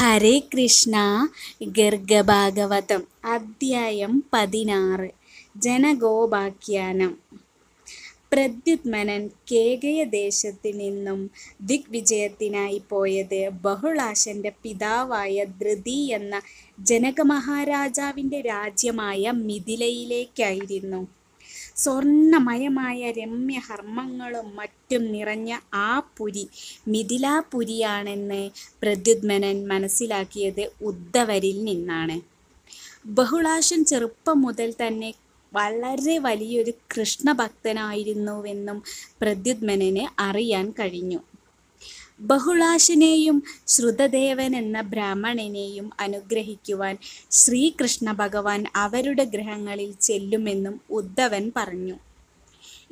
ഹരേ കൃഷ്ണ. ഗർഗഭാഗവതം അധ്യായം 16. ജനഗോപാഖ്യാനം. പ്രദ്യുമ്നൻ കേകയദേശത്തു നിന്നും ദിഗ്വിജയത്തിനായി പോയത് ബഹുളാശന്റെ പിതാവായ ധൃതി എന്ന ജനകമഹാരാജാവിന്റെ രാജ്യമായ മിഥിലയിലേക്കായിരുന്നു. സ്വർണമയമായ രമ്യഹർമ്മങ്ങളും മറ്റും നിറഞ്ഞ ആ പുരി മിഥിലാപുരിയാണെന്ന് പ്രദ്യുമ്നൻ മനസ്സിലാക്കിയത് ഉദ്ധവരിൽ നിന്നാണ്. ബഹുളാശൻ ചെറുപ്പം മുതൽ തന്നെ വളരെ വലിയൊരു കൃഷ്ണഭക്തനായിരുന്നുവെന്നും പ്രദ്യുമ്നന് അറിയാൻ കഴിഞ്ഞു. ബഹുളാശനെയും ശ്രുതദേവൻ എന്ന ബ്രാഹ്മണനെയും അനുഗ്രഹിക്കുവാൻ ശ്രീകൃഷ്ണ ഭഗവാൻ അവരുടെ ഗൃഹങ്ങളിൽ ചെല്ലുമെന്നും ഉദ്ധവൻ പറഞ്ഞു.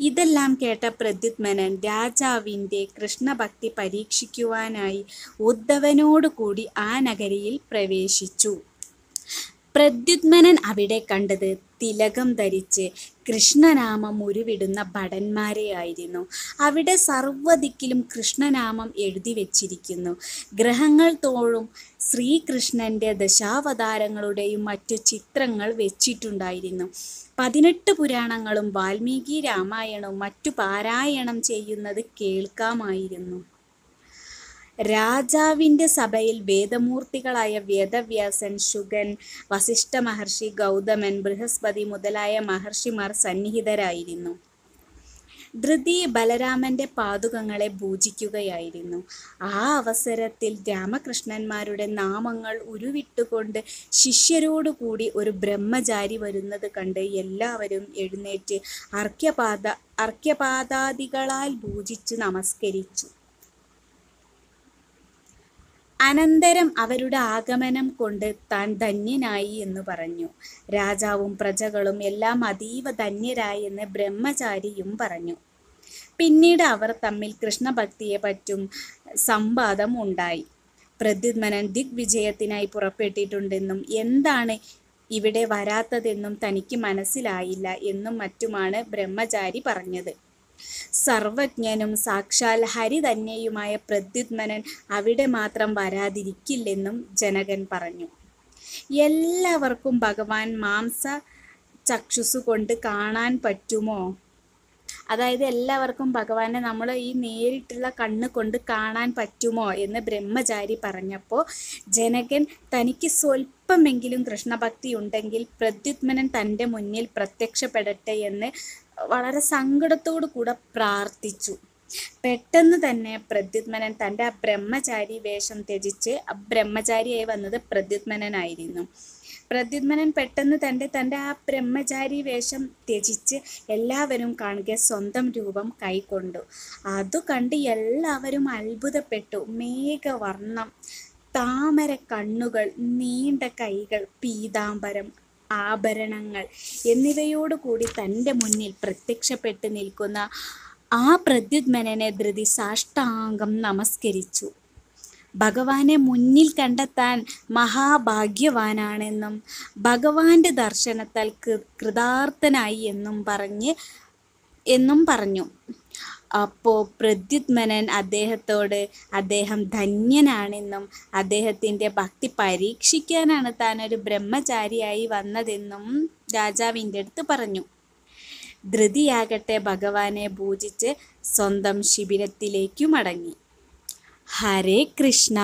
ഇതെല്ലാം കേട്ട പ്രദ്യുമ്നൻ രാജാവിൻ്റെ കൃഷ്ണഭക്തി പരീക്ഷിക്കുവാനായി ഉദ്ധവനോടുകൂടി ആ നഗരിയിൽ പ്രവേശിച്ചു. പ്രദ്യുമ്നൻ അവിടെ കണ്ടത് തിലകം ധരിച്ച് കൃഷ്ണനാമം ഉരുവിടുന്ന ഭടന്മാരെയായിരുന്നു. അവിടെ സർവ്വദിക്കിലും കൃഷ്ണനാമം എഴുതി വച്ചിരിക്കുന്നു. ഗ്രഹങ്ങൾ തോറും ശ്രീകൃഷ്ണന്റെ ദശാവതാരങ്ങളുടെയും മറ്റു ചിത്രങ്ങൾ വെച്ചിട്ടുണ്ടായിരുന്നു. 18 പുരാണങ്ങളും വാൽമീകി രാമായണവും മറ്റു പാരായണം ചെയ്യുന്നത് കേൾക്കാമായിരുന്നു. രാജാവിൻ്റെ സഭയിൽ വേദമൂർത്തികളായ വേദവ്യാസൻ, ശുകൻ, വസിഷ്ഠ മഹർഷി, ഗൗതമൻ, ബൃഹസ്പതി മുതലായ മഹർഷിമാർ സന്നിഹിതരായിരുന്നു. ധൃതി ബലരാമന്റെ പാദുകങ്ങളെ പൂജിക്കുകയായിരുന്നു. ആ അവസരത്തിൽ രാമകൃഷ്ണന്മാരുടെ നാമങ്ങൾ ഉരുവിട്ടുകൊണ്ട് ശിഷ്യരോടുകൂടി ഒരു ബ്രഹ്മചാരി വരുന്നത് കണ്ട് എല്ലാവരും എഴുന്നേറ്റ് അർഘ്യപാദാദികളാൽ പൂജിച്ചു നമസ്കരിച്ചു. അനന്തരം അവരുടെ ആഗമനം കൊണ്ട് താൻ ധന്യനായി എന്ന് പറഞ്ഞു. രാജാവും പ്രജകളും എല്ലാം അതീവ ധന്യരായെന്ന് ബ്രഹ്മചാരിയും പറഞ്ഞു. പിന്നീട് അവർ തമ്മിൽ കൃഷ്ണഭക്തിയെ പറ്റും സംവാദം ഉണ്ടായി. പ്രദ്യുമ്നൻ ദിഗ്വിജയത്തിനായി പുറപ്പെട്ടിട്ടുണ്ടെന്നും എന്താണ് ഇവിടെ വരാത്തതെന്നും തനിക്ക് മനസ്സിലായില്ല എന്നും മറ്റുമാണ് ബ്രഹ്മചാരി പറഞ്ഞത്. സർവജ്ഞനും സാക്ഷാൽ ഹരി തന്നെയുമായ പ്രദ്യുമ്നൻ അവിടെ മാത്രം വരാതിരിക്കില്ലെന്നും ജനകൻ പറഞ്ഞു. എല്ലാവർക്കും ഭഗവാൻ മാംസ ചക്ഷുസുകൊണ്ട് കാണാൻ പറ്റുമോ? അതായത് എല്ലാവർക്കും ഭഗവാനെ നമ്മൾ ഈ നേരിട്ടുള്ള കണ്ണ് കൊണ്ട് കാണാൻ പറ്റുമോ എന്ന് ബ്രഹ്മചാരി പറഞ്ഞപ്പോൾ ജനകൻ തനിക്ക് സ്വല്പമെങ്കിലും കൃഷ്ണഭക്തി ഉണ്ടെങ്കിൽ പ്രദ്യുമ്നൻ തൻ്റെ മുന്നിൽ പ്രത്യക്ഷപ്പെടട്ടെ എന്ന് വളരെ സങ്കടത്തോടു കൂടെ പ്രാർത്ഥിച്ചു. പെട്ടെന്ന് തന്നെ പ്രദ്യുമ്നൻ തൻ്റെ ആ ബ്രഹ്മചാരി വേഷം ത്യജിച്ച് ബ്രഹ്മചാരിയായി വന്നത് പ്രദ്യുമ്നനായിരുന്നു. പ്രദ്യുമ്നൻ പെട്ടെന്ന് തൻ്റെ ആ ബ്രഹ്മചാരി വേഷം ത്യജിച്ച് എല്ലാവരും കാണുക സ്വന്തം രൂപം കൈക്കൊണ്ടു. അതു കണ്ട് എല്ലാവരും അത്ഭുതപ്പെട്ടു. മേഘവർണം, താമര കണ്ണുകൾ, നീണ്ട കൈകൾ, പീതാംബരം, ആഭരണങ്ങൾ എന്നിവയോടുകൂടി തൻ്റെ മുന്നിൽ പ്രത്യക്ഷപ്പെട്ട് നിൽക്കുന്ന ആ പ്രദ്യുമ്നനെ ധൃതി സാഷ്ടാംഗം നമസ്കരിച്ചു. ഭഗവാനെ മുന്നിൽ കണ്ടെത്താൻ മഹാഭാഗ്യവാനാണെന്നും ഭഗവാന്റെ ദർശനത്താൽ കൃതാർത്ഥനായി എന്നും പറഞ്ഞു. അപ്പോൾ പ്രദ്യുമ്നൻ അദ്ദേഹത്തോട് അദ്ദേഹം ധന്യനാണെന്നും അദ്ദേഹത്തിൻ്റെ ഭക്തി പരീക്ഷിക്കാനാണ് താനൊരു ബ്രഹ്മചാരിയായി വന്നതെന്നും രാജാവിൻ്റെ അടുത്ത് പറഞ്ഞു. ധൃതിയാകട്ടെ ഭഗവാനെ പൂജിച്ച് സ്വന്തം ശിബിരത്തിലേക്കു മടങ്ങി. ഹരേ കൃഷ്ണ.